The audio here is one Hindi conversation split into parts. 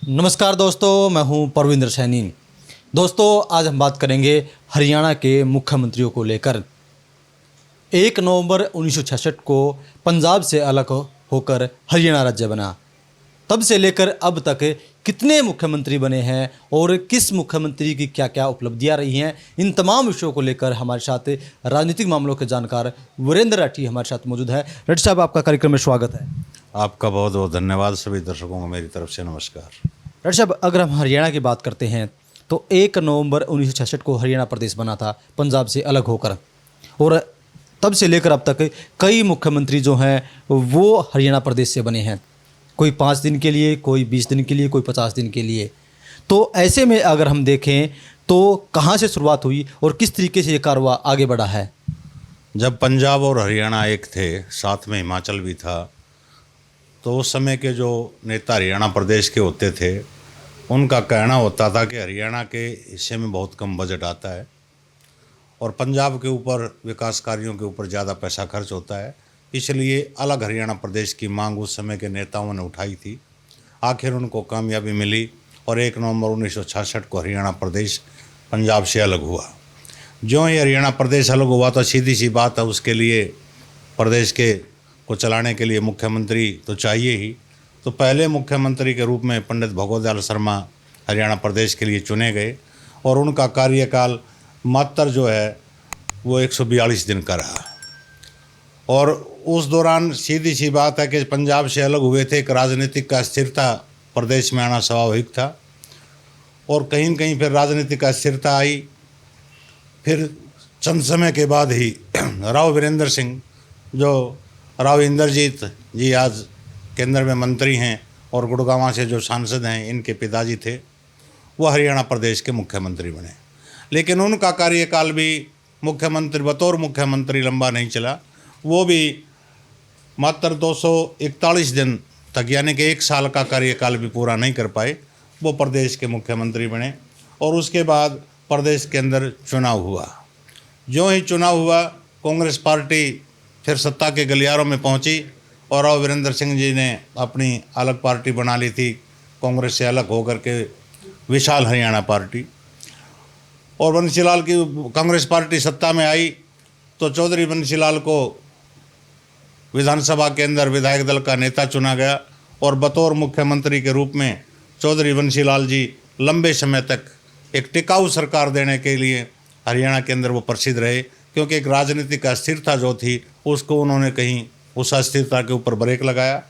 नमस्कार दोस्तों, मैं हूं परविंदर सैनी। दोस्तों, आज हम बात करेंगे हरियाणा के मुख्यमंत्रियों को लेकर। 1 नवंबर 1966 को पंजाब से अलग होकर हरियाणा राज्य बना। तब से लेकर अब तक कितने मुख्यमंत्री बने हैं और किस मुख्यमंत्री की क्या क्या उपलब्धियां रही हैं, इन तमाम विषयों को लेकर हमारे साथ राजनीतिक मामलों के जानकार वीरेंद्र राठी हमारे साथ मौजूद है। राठी साहब, आपका कार्यक्रम में स्वागत है। आपका बहुत बहुत धन्यवाद। सभी दर्शकों को मेरी तरफ से नमस्कार। राठी साहब, अगर हम हरियाणा की बात करते हैं तो 1 नवंबर 1966 को हरियाणा प्रदेश बना था पंजाब से अलग होकर, और तब से लेकर अब तक कई मुख्यमंत्री जो हैं वो हरियाणा प्रदेश से बने हैं। कोई 5 दिन के लिए, कोई 20 दिन के लिए, कोई 50 दिन के लिए। तो ऐसे में अगर हम देखें तो कहाँ से शुरुआत हुई और किस तरीके से ये कारवां आगे बढ़ा है? जब पंजाब और हरियाणा एक थे, साथ में हिमाचल भी था, तो उस समय के जो नेता हरियाणा प्रदेश के होते थे उनका कहना होता था कि हरियाणा के हिस्से में बहुत कम बजट आता है और पंजाब के ऊपर विकास कार्यों के ऊपर ज़्यादा पैसा खर्च होता है, इसलिए अलग हरियाणा प्रदेश की मांग उस समय के नेताओं ने उठाई थी। आखिर उनको कामयाबी मिली और 1 नवंबर 1966 को हरियाणा प्रदेश पंजाब से अलग हुआ। जो ही हरियाणा प्रदेश अलग हुआ तो सीधी सी बात है, उसके लिए प्रदेश के को चलाने के लिए मुख्यमंत्री तो चाहिए ही। तो पहले मुख्यमंत्री के रूप में पंडित भगवत शर्मा हरियाणा प्रदेश के लिए चुने गए और उनका कार्यकाल मात्र जो है वो 142 दिन का रहा। और उस दौरान सीधी सी बात है कि पंजाब से अलग हुए थे, एक राजनीतिक अस्थिरता प्रदेश में आना स्वाभाविक था और कहीं न कहीं फिर राजनीतिक अस्थिरता आई। फिर चंद समय के बाद ही राव वीरेंद्र सिंह, जो राव इंद्रजीत जी आज केंद्र में मंत्री हैं और गुड़गांव से जो सांसद हैं, इनके पिताजी थे, वो हरियाणा प्रदेश के मुख्यमंत्री बने। लेकिन उनका कार्यकाल भी बतौर मुख्यमंत्री लंबा नहीं चला। वो भी मात्र 241 दिन तक, यानी कि 1 साल का कार्यकाल भी पूरा नहीं कर पाए, वो प्रदेश के मुख्यमंत्री बने। और उसके बाद प्रदेश के अंदर चुनाव हुआ। जो ही चुनाव हुआ, कांग्रेस पार्टी फिर सत्ता के गलियारों में पहुंची और राव वीरेंद्र सिंह जी ने अपनी अलग पार्टी बना ली थी, कांग्रेस से अलग होकर के विशाल हरियाणा पार्टी। और बंसीलाल की कांग्रेस पार्टी सत्ता में आई तो चौधरी बंसीलाल को विधानसभा के अंदर विधायक दल का नेता चुना गया और बतौर मुख्यमंत्री के रूप में चौधरी बंसीलाल जी लंबे समय तक एक टिकाऊ सरकार देने के लिए हरियाणा के अंदर वो प्रसिद्ध रहे, क्योंकि एक राजनीतिक अस्थिरता जो थी उसको उन्होंने कहीं उस अस्थिरता के ऊपर ब्रेक लगाया।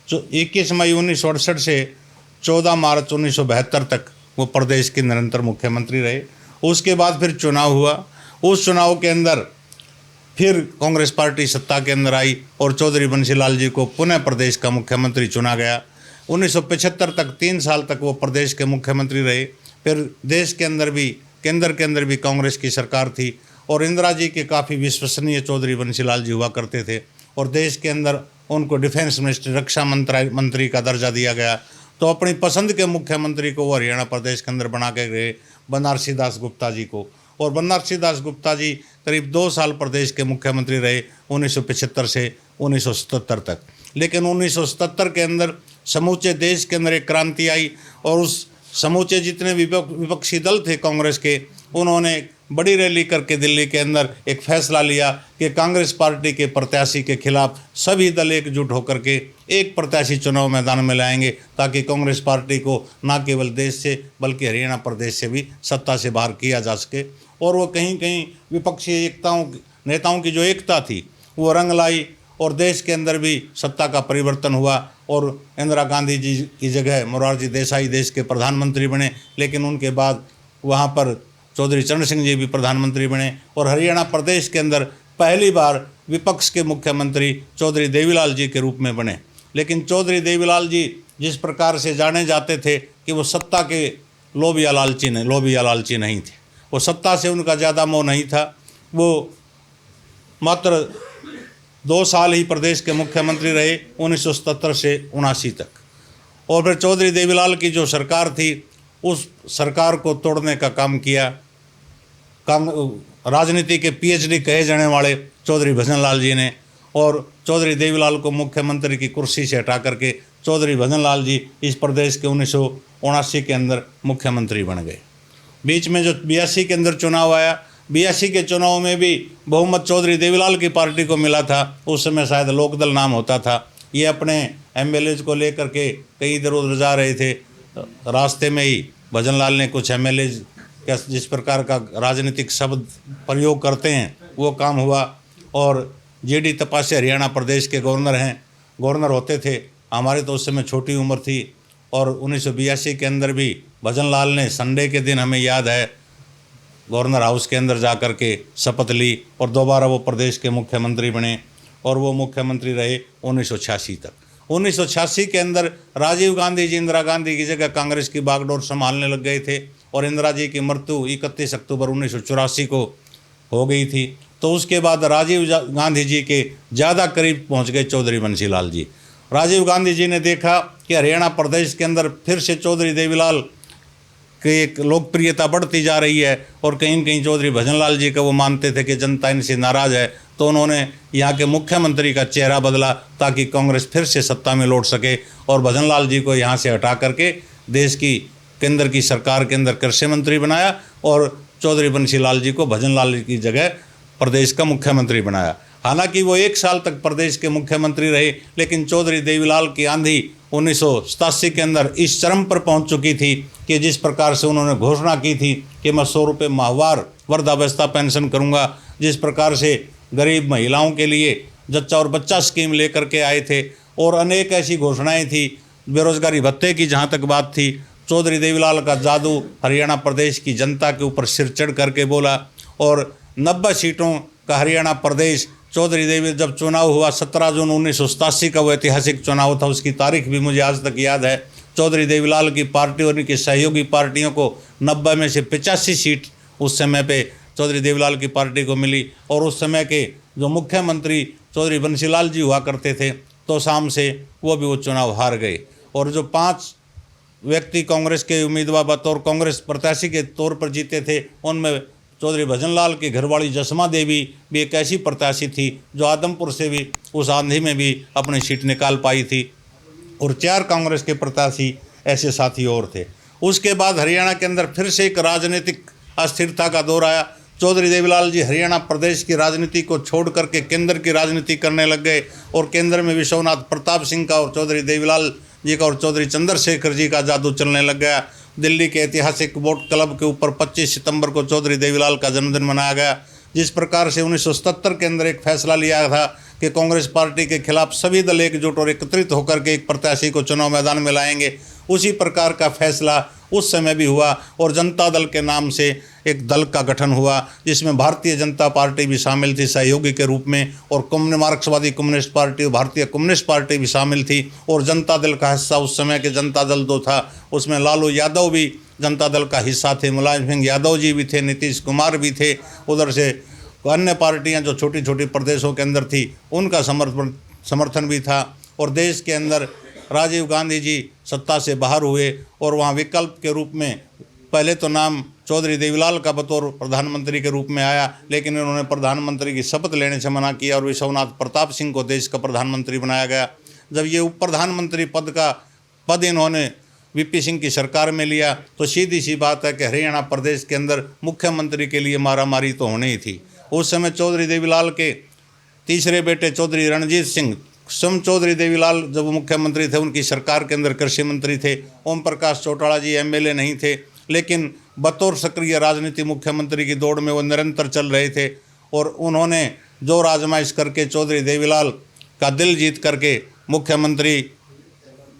जो 21 मई 1968 से 14 मार्च 1972 तक वो प्रदेश के निरंतर मुख्यमंत्री रहे। उसके बाद फिर चुनाव हुआ। उस चुनाव के अंदर फिर कांग्रेस पार्टी सत्ता के अंदर आई और चौधरी बंसीलाल जी को पुनः प्रदेश का मुख्यमंत्री चुना गया। 1975 तक 3 साल तक वो प्रदेश के मुख्यमंत्री रहे। फिर देश के अंदर भी, केंद्र के अंदर भी कांग्रेस की सरकार थी और इंदिरा जी के काफ़ी विश्वसनीय चौधरी बंसीलाल जी हुआ करते थे और देश के अंदर उनको डिफेंस मिनिस्टर, रक्षा मंत्री का दर्जा दिया गया। तो अपनी पसंद के मुख्यमंत्री को वो हरियाणा प्रदेश के अंदर बना के गए, बनारसी दास गुप्ता जी को। और बनारसी दास गुप्ता जी करीब 2 साल प्रदेश के मुख्यमंत्री रहे, 1975 से 1977 तक। लेकिन 1977 के अंदर समूचे देश के अंदर एक क्रांति आई और उस समूचे जितने विपक्षी दल थे कांग्रेस के, उन्होंने बड़ी रैली करके दिल्ली के अंदर एक फैसला लिया कि कांग्रेस पार्टी के प्रत्याशी के खिलाफ सभी दल एकजुट होकर के एक प्रत्याशी चुनाव मैदान में लाएंगे, ताकि कांग्रेस पार्टी को न केवल देश से बल्कि हरियाणा प्रदेश से भी सत्ता से बाहर किया जा सके। और वो कहीं कहीं विपक्षी नेताओं की जो एकता थी वो रंग लाई और देश के अंदर भी सत्ता का परिवर्तन हुआ और इंदिरा गांधी जी की जगह मोरारजी देसाई देश के प्रधानमंत्री बने। लेकिन उनके बाद वहाँ पर चौधरी चरण सिंह जी भी प्रधानमंत्री बने और हरियाणा प्रदेश के अंदर पहली बार विपक्ष के मुख्यमंत्री चौधरी देवीलाल जी के रूप में बने। लेकिन चौधरी देवीलाल जी जिस प्रकार से जाने जाते थे कि वो सत्ता के लोभी या लालची नहीं थे, वो सत्ता से उनका ज़्यादा मोह नहीं था। वो मात्र 2 साल ही प्रदेश के मुख्यमंत्री रहे, 1977 से 79 तक। और फिर चौधरी देवीलाल की जो सरकार थी, उस सरकार को तोड़ने का काम किया राजनीति के पीएचडी कहे जाने वाले चौधरी भजन लाल जी ने। और चौधरी देवीलाल को मुख्यमंत्री की कुर्सी से हटा करके चौधरी भजन लाल जी इस प्रदेश के 1979 के अंदर मुख्यमंत्री बन गए। बीच में जो 82 के अंदर चुनाव आया, 82 के चुनाव में भी बहुमत चौधरी देवीलाल की पार्टी को मिला था। उस समय शायद लोकदल नाम होता था। ये अपने एमएलए को लेकर के कहीं इधर उधर जा रहे थे। रास्ते में ही भजनलाल ने कुछ एमएलए का जिस प्रकार का राजनीतिक शब्द प्रयोग करते हैं वो काम हुआ। और जेडी तपासे हरियाणा प्रदेश के गवर्नर होते थे। हमारे तो उस समय छोटी उम्र थी। और 1982 के अंदर भी भजनलाल ने संडे के दिन, हमें याद है, गवर्नर हाउस के अंदर जा कर के शपथ ली और दोबारा वो प्रदेश के मुख्यमंत्री बने। और वो मुख्यमंत्री रहे 1986 तक। 1986 के अंदर राजीव गांधी जी इंदिरा गांधी की जगह कांग्रेस की बागडोर संभालने लग गए थे। और इंदिरा जी की मृत्यु 31 अक्टूबर 1984 को हो गई थी। तो उसके बाद राजीव गांधी जी के ज़्यादा करीब पहुंच गए चौधरी बंसीलाल जी। राजीव गांधी जी ने देखा कि हरियाणा प्रदेश के अंदर फिर से चौधरी देवीलाल की एक लोकप्रियता बढ़ती जा रही है। और कहीं न कहीं चौधरी भजनलाल जी का वो मानते थे कि जनता इनसे नाराज़ है। तो उन्होंने यहाँ के मुख्यमंत्री का चेहरा बदला ताकि कांग्रेस फिर से सत्ता में लौट सके। और भजनलाल जी को यहाँ से हटा करके देश की केंद्र की सरकार के अंदर कृषि मंत्री बनाया और चौधरी बंसीलाल जी को भजनलाल जी की जगह प्रदेश का मुख्यमंत्री बनाया। हालांकि वो 1 साल तक प्रदेश के मुख्यमंत्री रहे, लेकिन चौधरी देवीलाल की आंधी 1987 के अंदर इस चरम पर पहुंच चुकी थी कि जिस प्रकार से उन्होंने घोषणा की थी कि मैं 100 रुपये माहवार वृद्धावस्था पेंशन करूंगा, जिस प्रकार से गरीब महिलाओं के लिए जच्चा और बच्चा स्कीम लेकर के आए थे और अनेक ऐसी घोषणाएं थी। बेरोजगारी भत्ते की जहां तक बात थी, चौधरी देवीलाल का जादू हरियाणा प्रदेश की जनता के ऊपर सिर चढ़ करके बोला। और 90 सीटों का हरियाणा प्रदेश चौधरी देवी जब चुनाव हुआ 17 जून 1987 का वो ऐतिहासिक चुनाव था। उसकी तारीख भी मुझे आज तक याद है। चौधरी देवीलाल की पार्टी और उनकी सहयोगी पार्टियों को 90 में से 85 सीट उस समय पे चौधरी देवीलाल की पार्टी को मिली। और उस समय के जो मुख्यमंत्री चौधरी बंसीलाल जी हुआ करते थे तो शाम से वो भी वो चुनाव हार गए। और जो 5 व्यक्ति कांग्रेस के उम्मीदवार बतौर कांग्रेस प्रत्याशी के तौर पर जीते थे, उनमें चौधरी भजनलाल की घरवाली जसमा देवी भी एक ऐसी प्रत्याशी थी जो आदमपुर से भी उस आंधी में भी अपनी सीट निकाल पाई थी। और 4 कांग्रेस के प्रत्याशी ऐसे साथी और थे। उसके बाद हरियाणा के अंदर फिर से एक राजनीतिक अस्थिरता का दौर आया। चौधरी देवीलाल जी हरियाणा प्रदेश की राजनीति को छोड़ करके केंद्र की राजनीति करने लग गए। और केंद्र में विश्वनाथ प्रताप सिंह का और चौधरी देवीलाल जी का और चौधरी चंद्रशेखर जी का जादू चलने लग गया। दिल्ली के ऐतिहासिक बोट क्लब के ऊपर 25 सितंबर को चौधरी देवीलाल का जन्मदिन मनाया गया। जिस प्रकार से 1977 के अंदर एक फैसला लिया था कि कांग्रेस पार्टी के खिलाफ सभी दल एकजुट और एकत्रित होकर के एक प्रत्याशी को चुनाव मैदान में लाएंगे, उसी प्रकार का फैसला उस समय भी हुआ। और जनता दल के नाम से एक दल का गठन हुआ जिसमें भारतीय जनता पार्टी भी शामिल थी सहयोगी के रूप में, और मार्क्सवादी कम्युनिस्ट पार्टी और भारतीय कम्युनिस्ट पार्टी भी शामिल थी। और जनता दल का हिस्सा उस समय के जनता दल जो था उसमें लालू यादव भी जनता दल का हिस्सा थे, मुलायम सिंह यादव जी भी थे, नीतीश कुमार भी थे। उधर से अन्य पार्टियां जो छोटी छोटी प्रदेशों के अंदर थी उनका समर्थन भी था। और देश के अंदर राजीव गांधी जी सत्ता से बाहर हुए और वहाँ विकल्प के रूप में पहले तो नाम चौधरी देवीलाल का बतौर प्रधानमंत्री के रूप में आया, लेकिन उन्होंने प्रधानमंत्री की शपथ लेने से मना किया और विश्वनाथ प्रताप सिंह को देश का प्रधानमंत्री बनाया गया। जब ये उप प्रधानमंत्री पद इन्होंने वीपी सिंह की सरकार में लिया तो सीधी सी बात है कि हरियाणा प्रदेश के अंदर मुख्यमंत्री के लिए मारामारी तो होनी ही थी। उस समय चौधरी देवीलाल के तीसरे बेटे चौधरी रणजीत सिंह स्वयं चौधरी देवीलाल जब मुख्यमंत्री थे उनकी सरकार के अंदर कृषि मंत्री थे। ओम प्रकाश चौटाला जी एमएलए नहीं थे, लेकिन बतौर सक्रिय राजनीति मुख्यमंत्री की दौड़ में वो निरंतर चल रहे थे। और उन्होंने जो आजमाइश करके चौधरी देवीलाल का दिल जीत करके मुख्यमंत्री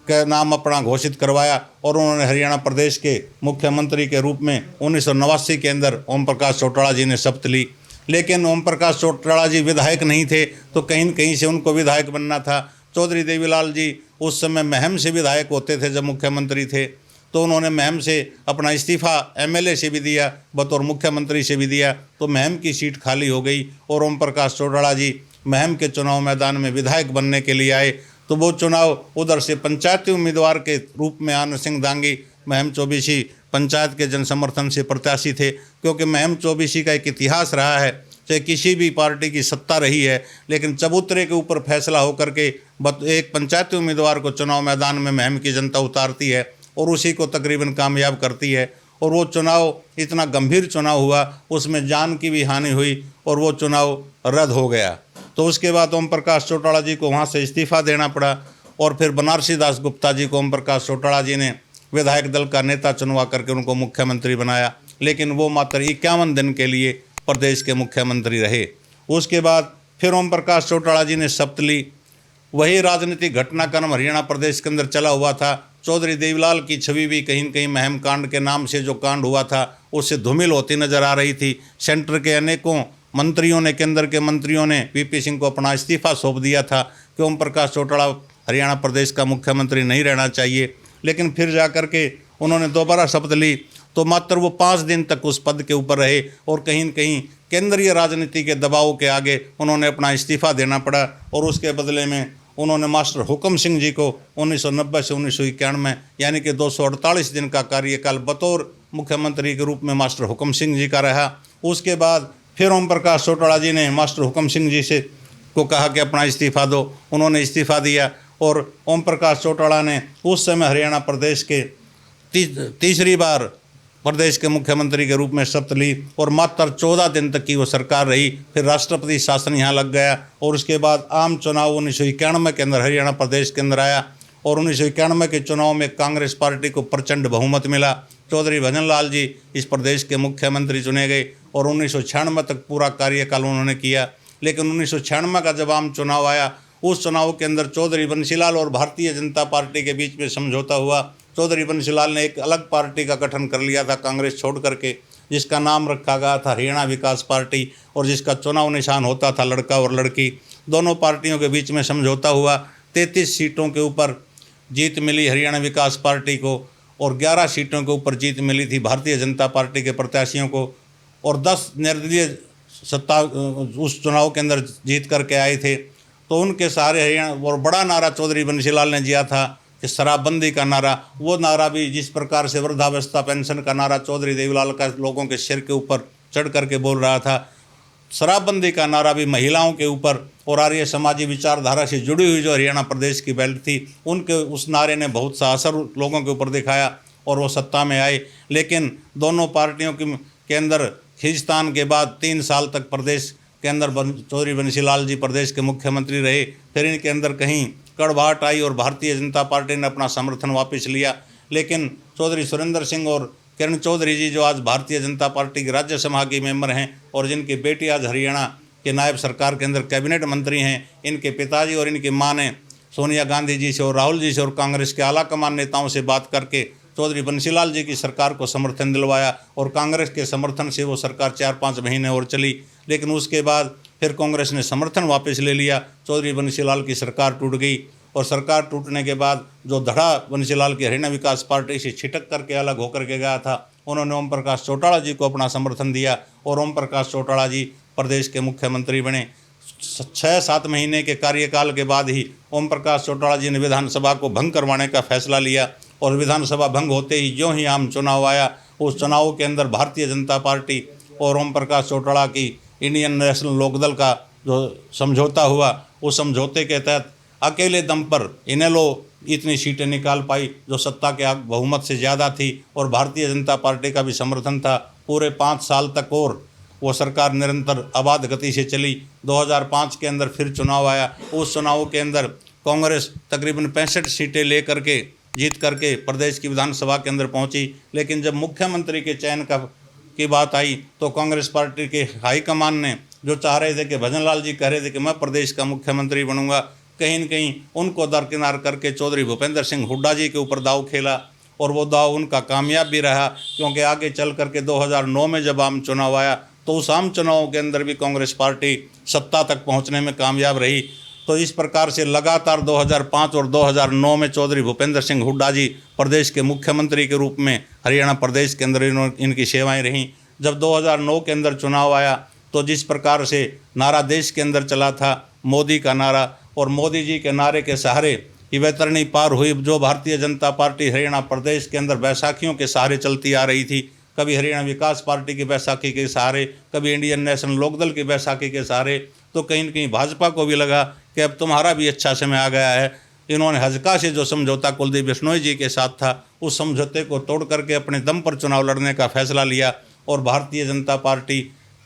का नाम अपना घोषित करवाया और उन्होंने हरियाणा प्रदेश के मुख्यमंत्री के रूप में 1989 के अंदर ओम प्रकाश चौटाला जी ने शपथ ली। लेकिन ओम प्रकाश चौटाला जी विधायक नहीं थे तो कहीं न कहीं से उनको विधायक बनना था। चौधरी देवीलाल जी उस समय महम से विधायक होते थे जब मुख्यमंत्री थे, तो उन्होंने महम से अपना इस्तीफ़ा एमएलए से भी दिया, बतौर मुख्यमंत्री से भी दिया, तो महम की सीट खाली हो गई और ओम प्रकाश चौटाला जी महम के चुनाव मैदान में विधायक बनने के लिए आए। तो वो चुनाव उधर से पंचायती उम्मीदवार के रूप में आनंद सिंह दांगी महम चौबीसी पंचायत के जनसमर्थन से प्रत्याशी थे, क्योंकि महम चौबीसी का एक इतिहास रहा है। चाहे किसी भी पार्टी की सत्ता रही है, लेकिन चबूतरे के ऊपर फैसला होकर के एक पंचायती उम्मीदवार को चुनाव मैदान में महम की जनता उतारती है। और उसी को तकरीबन कामयाब करती है। और वो चुनाव इतना गंभीर चुनाव हुआ, उसमें जान की भी हानि हुई और वो चुनाव रद्द हो गया। तो उसके बाद ओम प्रकाश चौटाला जी को वहाँ से इस्तीफ़ा देना पड़ा और फिर बनारसी दास गुप्ता जी को ओम प्रकाश चौटाला जी ने विधायक दल का नेता चुनवा करके उनको मुख्यमंत्री बनाया, लेकिन वो मात्र 51 दिन के लिए प्रदेश के मुख्यमंत्री रहे। उसके बाद फिर ओम प्रकाश चौटाला जी ने शपथ ली। वही राजनीतिक घटनाक्रम हरियाणा प्रदेश के अंदर चला हुआ था। चौधरी देवीलाल की छवि भी कहीं न कहीं महम कांड के नाम से जो कांड हुआ था उससे धूमिल होती नजर आ रही थी। सेंटर के अनेकों मंत्रियों ने, केंद्र के मंत्रियों ने वीपी सिंह को अपना इस्तीफा सौंप दिया था कि ओम प्रकाश चौटाला हरियाणा प्रदेश का मुख्यमंत्री नहीं रहना चाहिए। लेकिन फिर जा कर के उन्होंने दोबारा शपथ ली तो मात्र वो 5 दिन तक उस पद के ऊपर रहे और कहीं न कहीं केंद्रीय राजनीति के दबाव के आगे उन्होंने अपना इस्तीफा देना पड़ा। और उसके बदले में उन्होंने मास्टर हुक्म सिंह जी को 1990 से 1991 यानी कि 248 दिन का कार्यकाल बतौर मुख्यमंत्री के रूप में मास्टर हुक्म सिंह जी का रहा। उसके बाद फिर ओम प्रकाश चौटाला जी ने मास्टर हुक्म सिंह जी से को कहा कि अपना इस्तीफा दो। उन्होंने इस्तीफा दिया और ओम प्रकाश चौटाला ने उस समय हरियाणा प्रदेश के तीसरी बार प्रदेश के मुख्यमंत्री के रूप में शपथ ली और मात्र 14 दिन तक की वो सरकार रही। फिर राष्ट्रपति शासन यहाँ लग गया और उसके बाद आम चुनाव 1991 के अंदर हरियाणा प्रदेश के अंदर आया और 1991 के चुनाव में कांग्रेस पार्टी को प्रचंड बहुमत मिला। चौधरी भजनलाल जी इस प्रदेश के मुख्यमंत्री चुने गए और 1996 तक पूरा कार्यकाल उन्होंने किया। लेकिन 1996 का जब आम चुनाव आया, उस चुनाव के अंदर चौधरी बंसीलाल और भारतीय जनता पार्टी के बीच में समझौता हुआ। चौधरी बंसीलाल ने एक अलग पार्टी का गठन कर लिया था कांग्रेस छोड़ करके, जिसका नाम रखा गया था हरियाणा विकास पार्टी और जिसका चुनाव निशान होता था लड़का और लड़की। दोनों पार्टियों के बीच में समझौता हुआ। 33 सीटों के ऊपर जीत मिली हरियाणा विकास पार्टी को और 11 सीटों के ऊपर जीत मिली थी भारतीय जनता पार्टी के प्रत्याशियों को और 10 निर्दलीय सत्ता उस चुनाव के अंदर जीत करके आए थे। तो उनके सारे हरियाणा और बड़ा नारा चौधरी बंसीलाल ने दिया था कि शराबबंदी का नारा, वो नारा भी जिस प्रकार से वृद्धावस्था पेंशन का नारा चौधरी देवीलाल का लोगों के सिर के ऊपर चढ़ करके बोल रहा था, शराबबंदी का नारा भी महिलाओं के ऊपर और आर्य समाजी विचारधारा से जुड़ी हुई जो हरियाणा प्रदेश की बेल्ट थी उनके उस नारे ने बहुत सा असर लोगों के ऊपर दिखाया और वो सत्ता में आए। लेकिन दोनों पार्टियों के अंदर खींचतान के बाद 3 साल तक प्रदेश के अंदर चौधरी बंसीलाल जी प्रदेश के मुख्यमंत्री रहे। फिर इनके अंदर कहीं कड़वाहट आई और भारतीय जनता पार्टी ने अपना समर्थन वापस लिया। लेकिन चौधरी सुरेंद्र सिंह और किरण चौधरी जी जो आज भारतीय जनता पार्टी की राज्यसभा की मेंबर हैं और जिनकी बेटी आज हरियाणा के नायब सरकार के अंदर कैबिनेट मंत्री हैं, इनके पिताजी और इनकी मां ने सोनिया गांधी जी से और राहुल जी से और कांग्रेस के आला कमान नेताओं से बात करके चौधरी बंसीलाल जी की सरकार को समर्थन दिलवाया और कांग्रेस के समर्थन से वो सरकार 4-5 महीने और चली। लेकिन उसके बाद फिर कांग्रेस ने समर्थन वापस ले लिया, चौधरी बंसीलाल की सरकार टूट गई और सरकार टूटने के बाद जो धड़ा बंसीलाल की हरियाणा विकास पार्टी से छिटक करके अलग होकर के गया था, उन्होंने ओम प्रकाश चौटाला जी को अपना समर्थन दिया और ओम प्रकाश चौटाला जी प्रदेश के मुख्यमंत्री बने। 6-7 महीने के कार्यकाल के बाद ही ओम प्रकाश चौटाला जी ने विधानसभा को भंग करवाने का फैसला लिया और विधानसभा भंग होते ही जो ही आम चुनाव आया, उस चुनाव के अंदर भारतीय जनता पार्टी और ओम प्रकाश चौटाला की इंडियन नेशनल लोकदल का जो समझौता हुआ, उस समझौते के तहत अकेले दम पर इनेलो इतनी सीटें निकाल पाई जो सत्ता के बहुमत से ज़्यादा थी और भारतीय जनता पार्टी का भी समर्थन था। पूरे 5 साल तक और वो सरकार निरंतर आबाद गति से चली। 2005 के अंदर फिर चुनाव आया, उस चुनाव के अंदर कांग्रेस तकरीबन 65 सीटें ले करके जीत करके प्रदेश की विधानसभा के अंदर पहुंची। लेकिन जब मुख्यमंत्री के चयन की बात आई तो कांग्रेस पार्टी के हाईकमान ने जो चाह रहे थे कि भजनलाल जी कह रहे थे कि मैं प्रदेश का मुख्यमंत्री बनूंगा, कहीं न कहीं उनको दरकिनार करके चौधरी भूपेंद्र सिंह हुड्डा जी के ऊपर दाव खेला और वो दाव उनका कामयाब भी रहा। क्योंकि आगे चल करके 2009 में जब आम चुनाव आया तो उस आम चुनाव के अंदर भी कांग्रेस पार्टी सत्ता तक पहुंचने में कामयाब रही। तो इस प्रकार से लगातार 2005 और 2009 में चौधरी भूपेंद्र सिंह हुड्डा जी प्रदेश के मुख्यमंत्री के रूप में हरियाणा प्रदेश के अंदर इनकी सेवाएं रहीं। जब 2009 के अंदर चुनाव आया तो जिस प्रकार से नारा देश के अंदर चला था मोदी का नारा, और मोदी जी के नारे के सहारे ये वैतरणी पार हुई जो भारतीय जनता पार्टी हरियाणा प्रदेश के अंदर बैसाखियों के सहारे चलती आ रही थी, कभी हरियाणा विकास पार्टी की बैसाखी के सहारे, कभी इंडियन नेशनल लोकदल की बैसाखी के सहारे, तो कहीं न कहीं भाजपा को भी लगा कि अब तुम्हारा भी अच्छा समय आ गया है, इन्होंने हजका से जो समझौता कुलदीप बिश्नोई जी के साथ था, उस समझौते को तोड़ करके अपने दम पर चुनाव लड़ने का फैसला लिया और भारतीय जनता पार्टी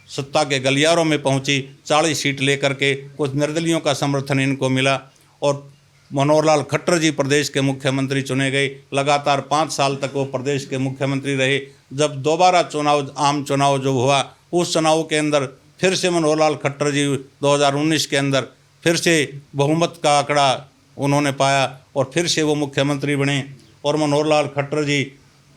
सत्ता के गलियारों में पहुंची। 40 सीट लेकर के कुछ निर्दलियों का समर्थन इनको मिला और मनोहर लाल खट्टर जी प्रदेश के मुख्यमंत्री चुने गए। लगातार 5 साल तक वो प्रदेश के मुख्यमंत्री रहे। जब दोबारा चुनाव, आम चुनाव जो हुआ, उस चुनाव के अंदर फिर से मनोहर लाल खट्टर जी 2019 के अंदर फिर से बहुमत का आंकड़ा उन्होंने पाया और फिर से वो मुख्यमंत्री बने। और मनोहर लाल खट्टर जी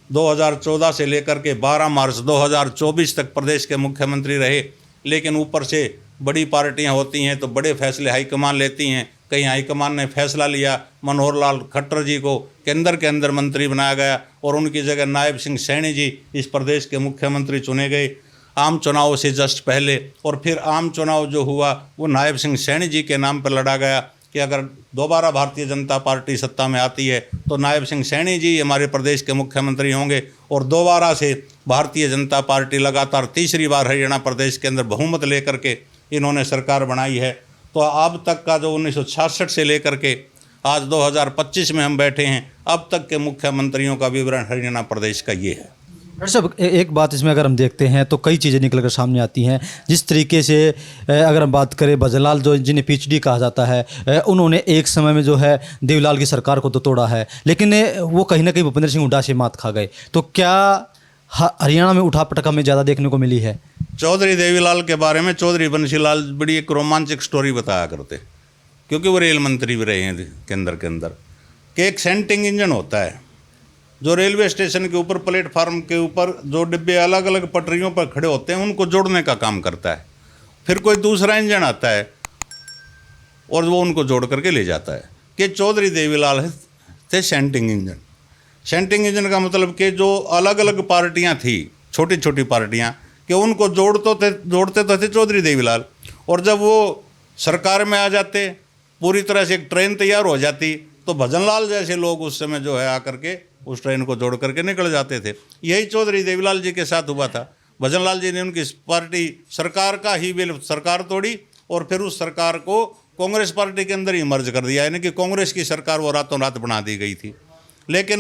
2014 से लेकर के 12 मार्च 2024 तक प्रदेश के मुख्यमंत्री रहे। लेकिन ऊपर से बड़ी पार्टियां होती हैं तो बड़े फैसले हाईकमान लेती हैं। कहीं हाईकमान ने फैसला लिया, मनोहर लाल खट्टर जी को केंद्र के अंदर मंत्री बनाया गया और उनकी जगह नायब सिंह सैनी जी इस प्रदेश के मुख्यमंत्री चुने गए आम चुनाव से जस्ट पहले। और फिर आम चुनाव जो हुआ वो नायब सिंह सैनी जी के नाम पर लड़ा गया कि अगर दोबारा भारतीय जनता पार्टी सत्ता में आती है तो नायब सिंह सैनी जी हमारे प्रदेश के मुख्यमंत्री होंगे। और दोबारा से भारतीय जनता पार्टी लगातार तीसरी बार हरियाणा प्रदेश के अंदर बहुमत लेकर के इन्होंने सरकार बनाई है। तो अब तक का जो 1966 से लेकर के आज 2025 में हम बैठे हैं, अब तक के मुख्यमंत्रियों का विवरण हरियाणा प्रदेश का ये है। डॉक्टर साहब, एक बात इसमें अगर हम देखते हैं तो कई चीज़ें निकल कर सामने आती हैं। जिस तरीके से अगर हम बात करें भजनलाल जो जिन्हें पीएचडी कहा जाता है, उन्होंने एक समय में जो है देवीलाल की सरकार को तो तोड़ा है, लेकिन वो कहीं ना कहीं भूपेंद्र सिंह हुड्डा से मात खा गए। तो क्या हरियाणा में उठा पटक हमें ज़्यादा देखने को मिली है? चौधरी देवीलाल के बारे में चौधरी बंशीलाल बड़ी एक रोमांचक स्टोरी बताया करते, क्योंकि वो रेल मंत्री भी रहे हैं केंद्र के अंदर, कि एक सेंटिंग इंजन होता है जो रेलवे स्टेशन के ऊपर प्लेटफार्म के ऊपर जो डिब्बे अलग अलग पटरियों पर खड़े होते हैं उनको जोड़ने का काम करता है। फिर कोई दूसरा इंजन आता है और वो उनको जोड़ करके ले जाता है। कि चौधरी देवीलाल थे सेंटिंग इंजन। सेंटिंग इंजन का मतलब कि जो अलग अलग पार्टियां थी, छोटी छोटी पार्टियां, कि उनको जोड़ते तो थे चौधरी देवीलाल। और जब वो सरकार में आ जाते, पूरी तरह से एक ट्रेन तैयार हो जाती, तो भजनलाल जैसे लोग उस समय जो है आकर के उस ट्रेन को जोड़ करके निकल जाते थे। यही चौधरी देवीलाल जी के साथ हुआ था। भजनलाल जी ने उनकी पार्टी सरकार का ही बिल सरकार तोड़ी और फिर उस सरकार को कांग्रेस पार्टी के अंदर ही मर्ज कर दिया, यानी कि कांग्रेस की सरकार वो रातों रात बना दी गई थी। लेकिन